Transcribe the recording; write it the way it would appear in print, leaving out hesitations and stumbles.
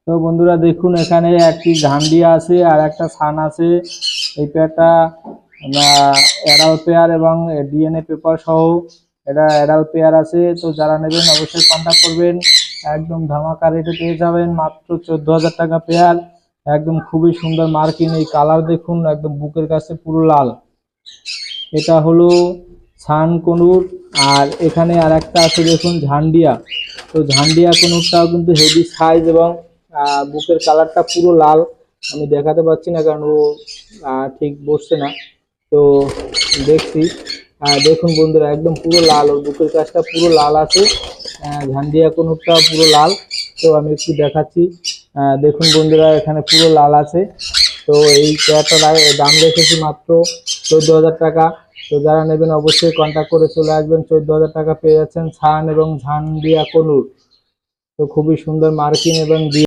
তো বন্ধুরা দেখুন, এখানে একটি ঝান্ডিয়া আছে আর একটা সান আছে। এই পেয়ারটা অ্যাডাল্ট পেয়ার এবং ডিএনএ পেপার সহ এটা অ্যাডাল্ট পেয়ার আছে। তো যারা নেবেন অবশ্যই কন্ট্যাক্ট করবেন। একদম ধামাকা রেটে পেয়ে যাবেন, মাত্র 14,000 টাকা পেয়ার। একদম খুবই সুন্দর মার্কিং। এই কালার দেখুন, একদম বুকের কাছে পুরো লাল। এটা হলো সান কনুর। আর এখানে আর একটা আছে দেখুন, ঝান্ডিয়া। তো ঝান্ডিয়া কনুরটাও কিন্তু হেভি সাইজ এবং বুকের কালারটা পুরো লাল। আমি দেখাতে পাচ্ছি না কারণ ও ঠিক বসছে না। তো দেখছি, দেখুন বন্ধুরা, একদম পুরো লাল, ওর বুকের কাছটা পুরো লাল আছে। ঝান্ডিয়া কনুরটা পুরো লাল। তো আমি একটু দেখাচ্ছি। দেখুন বন্ধুরা, এখানে পুরো লাল আছে। তো এই পেয়ারটার দাম রেখেছি মাত্র 14,000 টাকা। তো যারা নেবেন অবশ্যই কন্ট্যাক্ট করে চলে আসবেন। 14,000 টাকা পেয়ে যাচ্ছেন সান এবং ঝান্ডিয়া কনুর। তো খুবই সুন্দর মার্কিং এবং